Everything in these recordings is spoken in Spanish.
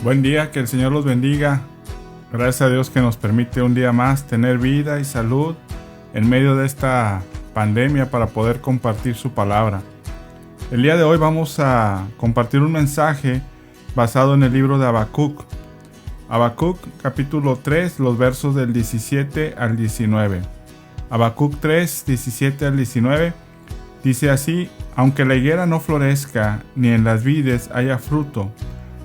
Buen día, que el Señor los bendiga. Gracias a Dios que nos permite un día más tener vida y salud en medio de esta pandemia para poder compartir su palabra. El día de hoy vamos a compartir un mensaje basado en el libro de Habacuc. Habacuc capítulo 3, los versos del 17 al 19. Habacuc 3, 17 al 19 dice así: aunque la higuera no florezca, ni en las vides haya fruto,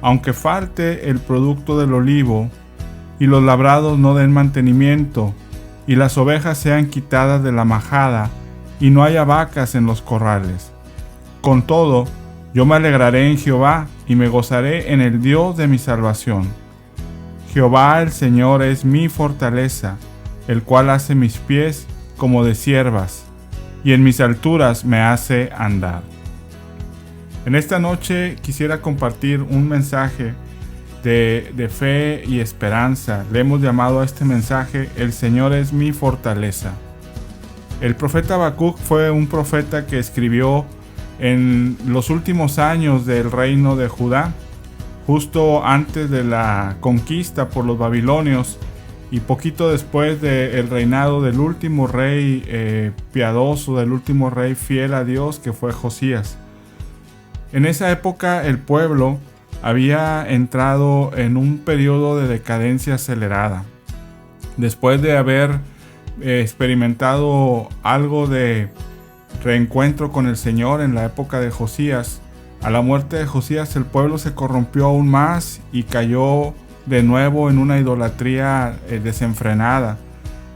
aunque falte el producto del olivo, y los labrados no den mantenimiento, y las ovejas sean quitadas de la majada, y no haya vacas en los corrales. Con todo, yo me alegraré en Jehová, y me gozaré en el Dios de mi salvación. Jehová el Señor es mi fortaleza, el cual hace mis pies como de ciervas, y en mis alturas me hace andar. En esta noche quisiera compartir un mensaje de fe y esperanza. Le hemos llamado a este mensaje: el Señor es mi fortaleza. El profeta Habacuc fue un profeta que escribió en los últimos años del reino de Judá, justo antes de la conquista por los babilonios y poquito después del reinado del último rey piadoso, del último rey fiel a Dios, que fue Josías. En esa época el pueblo había entrado en un periodo de decadencia acelerada. Después de haber experimentado algo de reencuentro con el Señor en la época de Josías, a la muerte de Josías el pueblo se corrompió aún más y cayó de nuevo en una idolatría desenfrenada,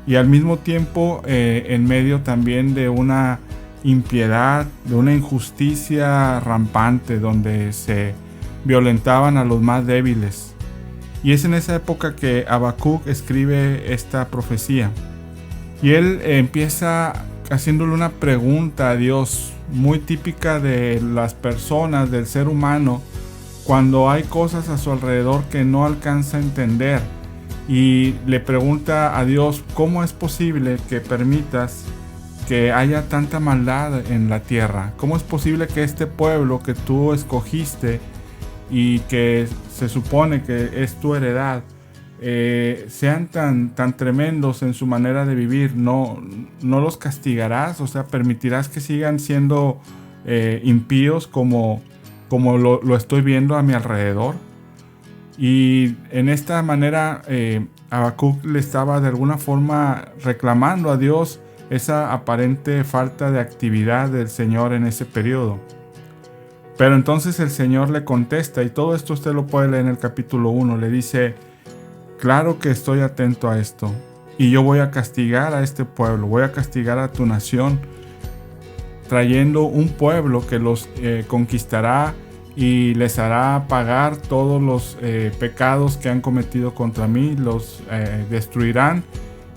y al mismo tiempo en medio también de una impiedad, de una injusticia rampante donde se violentaban a los más débiles. Y es en esa época que Habacuc escribe esta profecía, y él empieza haciéndole una pregunta a Dios muy típica de las personas, del ser humano, cuando hay cosas a su alrededor que no alcanza a entender, y le pregunta a Dios: ¿cómo es posible que permitas que haya tanta maldad en la tierra? ¿Cómo es posible que este pueblo que tú escogiste y que se supone que es tu heredad sean tan tremendos en su manera de vivir? ¿No los castigarás? O sea, ¿permitirás que sigan siendo impíos como lo estoy viendo a mi alrededor? Y en esta manera Habacuc le estaba de alguna forma reclamando a Dios esa aparente falta de actividad del Señor en ese periodo. Pero entonces el Señor le contesta, y todo esto usted lo puede leer en el capítulo 1. Le dice: claro que estoy atento a esto, y yo voy a castigar a este pueblo, voy a castigar a tu nación, trayendo un pueblo que los conquistará y les hará pagar todos los pecados que han cometido contra mí. Los destruirán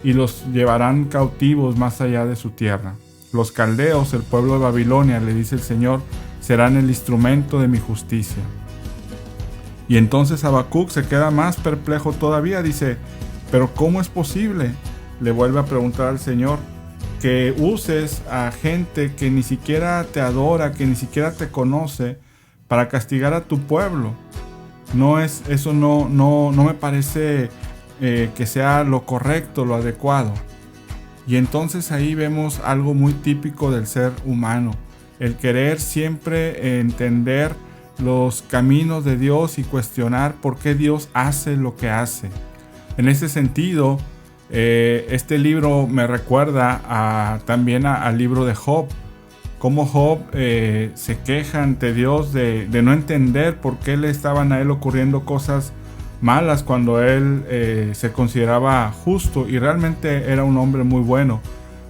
y los llevarán cautivos más allá de su tierra. Los caldeos, el pueblo de Babilonia, le dice el Señor, serán el instrumento de mi justicia. Y entonces Habacuc se queda más perplejo todavía. Dice: ¿pero cómo es posible? Le vuelve a preguntar al Señor: que uses a gente que ni siquiera te adora, que ni siquiera te conoce, para castigar a tu pueblo. Eso no me parece que sea lo correcto, lo adecuado. Y entonces ahí vemos algo muy típico del ser humano: el querer siempre entender los caminos de Dios y cuestionar por qué Dios hace lo que hace. En ese sentido, este libro me recuerda también al libro de Job. Cómo Job se queja ante Dios de no entender por qué le estaban a él ocurriendo cosas malas cuando él se consideraba justo y realmente era un hombre muy bueno.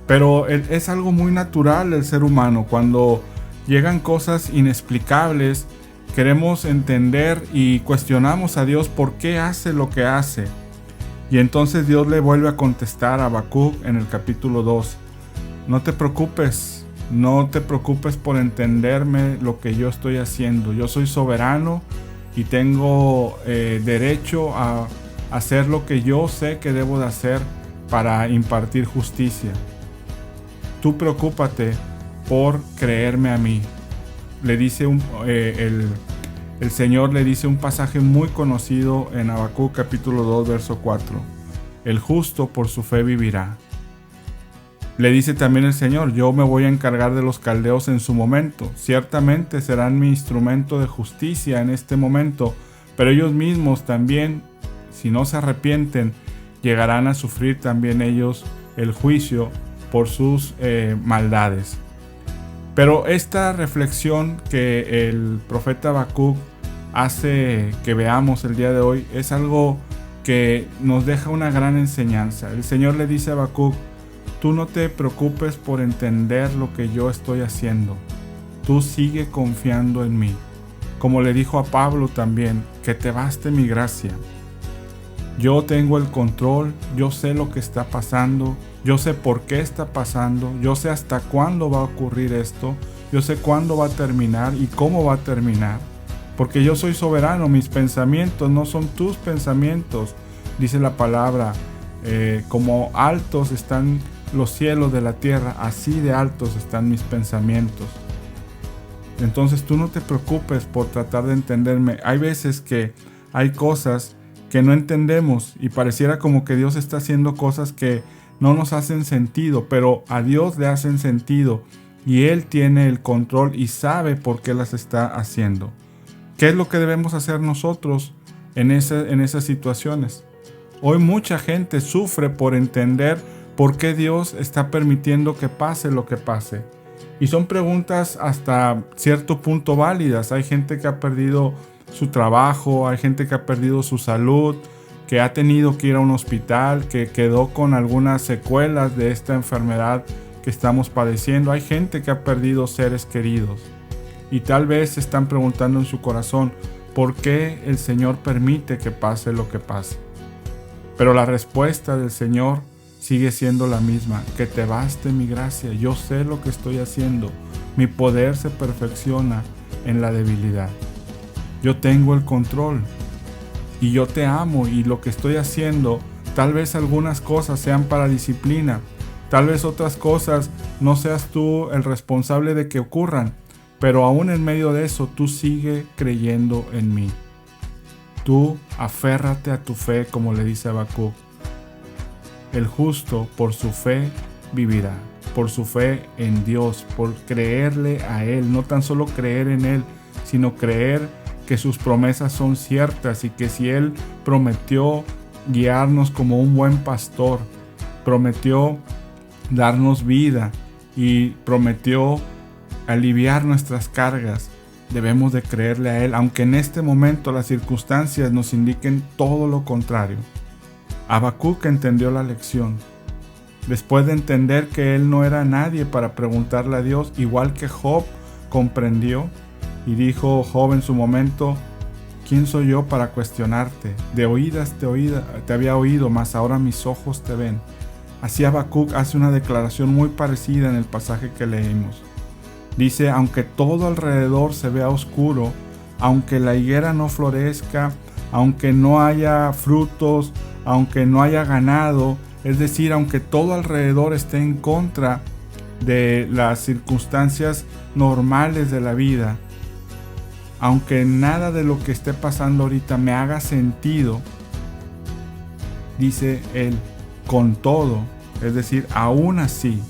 Pero es algo muy natural el ser humano: cuando llegan cosas inexplicables, queremos entender y cuestionamos a Dios por qué hace lo que hace. Y entonces Dios le vuelve a contestar a Habacuc en el capítulo 2: no te preocupes por entenderme lo que yo estoy haciendo. Yo soy soberano y tengo derecho a hacer lo que yo sé que debo de hacer para impartir justicia. Tú preocúpate por creerme a mí. Le dice el Señor le dice un pasaje muy conocido en Habacuc capítulo 2, verso 4. El justo por su fe vivirá. Le dice también el Señor, yo me voy a encargar de los caldeos en su momento. Ciertamente serán mi instrumento de justicia en este momento, pero ellos mismos también, si no se arrepienten, llegarán a sufrir también ellos el juicio por sus maldades. Pero esta reflexión que el profeta Habacuc hace que veamos el día de hoy es algo que nos deja una gran enseñanza. El Señor le dice a Habacuc, tú no te preocupes por entender lo que yo estoy haciendo. Tú sigue confiando en mí. Como le dijo a Pablo también, que te baste mi gracia. Yo tengo el control, yo sé lo que está pasando, yo sé por qué está pasando, yo sé hasta cuándo va a ocurrir esto, yo sé cuándo va a terminar y cómo va a terminar. Porque yo soy soberano, mis pensamientos no son tus pensamientos. Dice la palabra, como altos están los cielos de la tierra, así de altos están mis pensamientos. Entonces tú no te preocupes por tratar de entenderme. Hay veces que hay cosas que no entendemos y pareciera como que Dios está haciendo cosas que no nos hacen sentido, pero a Dios le hacen sentido y Él tiene el control y sabe por qué las está haciendo. ¿Qué es lo que debemos hacer nosotros en esas situaciones? Hoy mucha gente sufre por entender por qué Dios está permitiendo que pase lo que pase. Y son preguntas hasta cierto punto válidas. Hay gente que ha perdido su trabajo, hay gente que ha perdido su salud, que ha tenido que ir a un hospital, que quedó con algunas secuelas de esta enfermedad que estamos padeciendo. Hay gente que ha perdido seres queridos. Y tal vez se están preguntando en su corazón, ¿por qué el Señor permite que pase lo que pase? Pero la respuesta del Señor sigue siendo la misma, que te baste mi gracia, yo sé lo que estoy haciendo, mi poder se perfecciona en la debilidad. Yo tengo el control y yo te amo y lo que estoy haciendo, tal vez algunas cosas sean para disciplina, tal vez otras cosas no seas tú el responsable de que ocurran, pero aún en medio de eso tú sigue creyendo en mí. Tú aférrate a tu fe, como le dice Habacuc. El justo por su fe vivirá, por su fe en Dios, por creerle a Él, no tan solo creer en Él, sino creer que sus promesas son ciertas y que si Él prometió guiarnos como un buen pastor, prometió darnos vida y prometió aliviar nuestras cargas, debemos de creerle a Él, aunque en este momento las circunstancias nos indiquen todo lo contrario. Habacuc entendió la lección. Después de entender que él no era nadie para preguntarle a Dios, igual que Job comprendió y dijo Job en su momento, ¿quién soy yo para cuestionarte? De oídas te había oído, mas ahora mis ojos te ven. Así Habacuc hace una declaración muy parecida en el pasaje que leímos. Dice, aunque todo alrededor se vea oscuro, aunque la higuera no florezca, aunque no haya frutos, aunque no haya ganado, es decir, aunque todo alrededor esté en contra de las circunstancias normales de la vida, aunque nada de lo que esté pasando ahorita me haga sentido, dice él, con todo, es decir, aún así,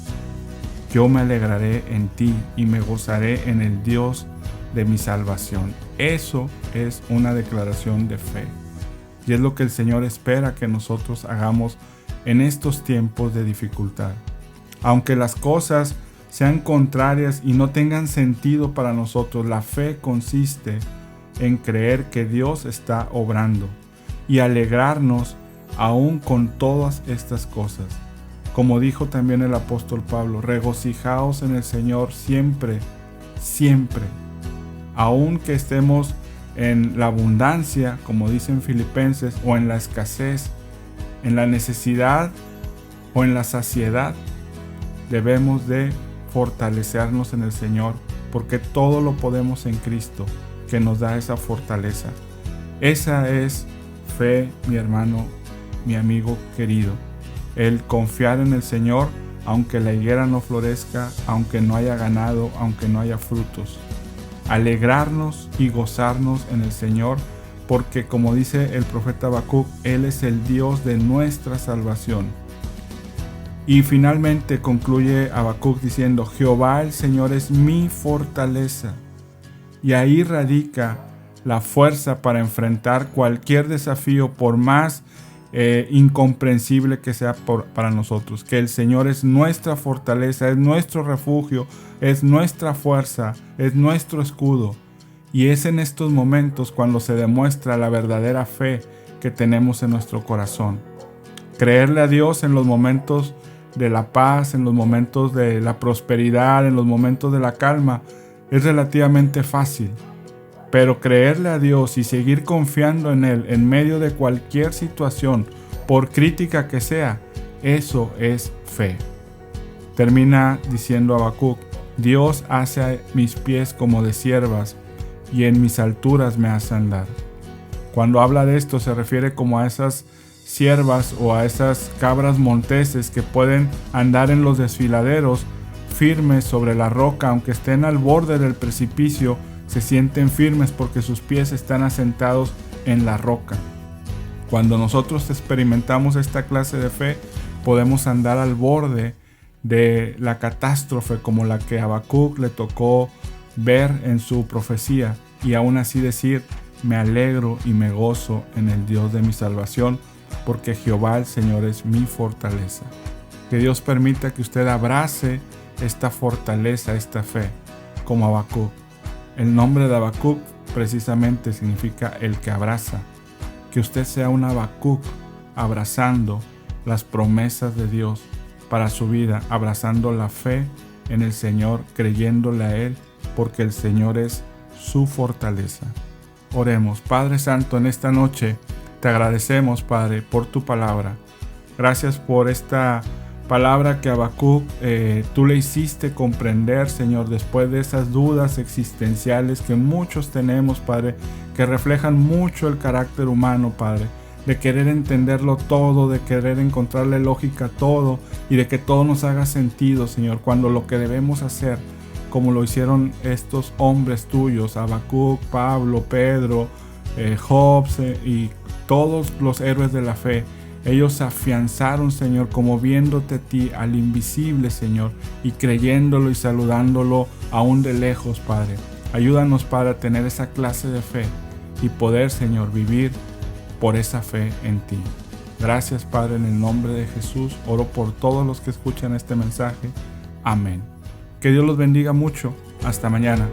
yo me alegraré en ti y me gozaré en el Dios de mi salvación. Eso es una declaración de fe. Y es lo que el Señor espera que nosotros hagamos en estos tiempos de dificultad. Aunque las cosas sean contrarias y no tengan sentido para nosotros, la fe consiste en creer que Dios está obrando y alegrarnos aún con todas estas cosas. Como dijo también el apóstol Pablo, regocijaos en el Señor siempre, siempre. Aun que estemos en la abundancia, como dicen Filipenses, o en la escasez, en la necesidad o en la saciedad, debemos de fortalecernos en el Señor, porque todo lo podemos en Cristo, que nos da esa fortaleza. Esa es fe, mi hermano, mi amigo querido. El confiar en el Señor, aunque la higuera no florezca, aunque no haya ganado, aunque no haya frutos. alegrarnos y gozarnos en el Señor, porque como dice el profeta Habacuc, Él es el Dios de nuestra salvación. Y finalmente concluye Habacuc diciendo: Jehová el Señor es mi fortaleza. Y ahí radica la fuerza para enfrentar cualquier desafío, por más incomprensible que sea para nosotros. Que el Señor es nuestra fortaleza, es nuestro refugio, es nuestra fuerza, es nuestro escudo. Y es en estos momentos cuando se demuestra la verdadera fe que tenemos en nuestro corazón. Creerle a Dios en los momentos de la paz, en los momentos de la prosperidad, en los momentos de la calma, es relativamente fácil. Pero creerle a Dios y seguir confiando en Él en medio de cualquier situación, por crítica que sea, eso es fe. Termina diciendo Habacuc: Dios hace mis pies como de ciervas y en mis alturas me hace andar. Cuando habla de esto se refiere como a esas ciervas o a esas cabras monteses que pueden andar en los desfiladeros firmes sobre la roca, aunque estén al borde del precipicio, se sienten firmes porque sus pies están asentados en la roca. Cuando nosotros experimentamos esta clase de fe, podemos andar al borde de la catástrofe como la que a Habacuc le tocó ver en su profecía, y aún así decir: me alegro y me gozo en el Dios de mi salvación, porque Jehová el Señor es mi fortaleza. Que Dios permita que usted abrace esta fortaleza, esta fe, como Habacuc. El nombre de Habacuc precisamente significa el que abraza. Que usted sea un Habacuc abrazando las promesas de Dios para su vida, abrazando la fe en el Señor, creyéndole a Él, porque el Señor es su fortaleza. Oremos. Padre Santo, en esta noche te agradecemos, Padre, por tu palabra. Gracias por esta palabra que a Habacuc tú le hiciste comprender, Señor, después de esas dudas existenciales que muchos tenemos, Padre, que reflejan mucho el carácter humano, Padre, de querer entenderlo todo, de querer encontrarle lógica a todo y de que todo nos haga sentido, Señor, cuando lo que debemos hacer, como lo hicieron estos hombres tuyos, Habacuc, Pablo, Pedro, Job y todos los héroes de la fe, ellos se afianzaron, Señor, como viéndote a ti, al invisible, Señor, y creyéndolo y saludándolo aún de lejos, Padre. Ayúdanos, Padre, a tener esa clase de fe y poder, Señor, vivir por esa fe en ti. Gracias, Padre, en el nombre de Jesús. Oro por todos los que escuchan este mensaje. Amén. Que Dios los bendiga mucho. Hasta mañana.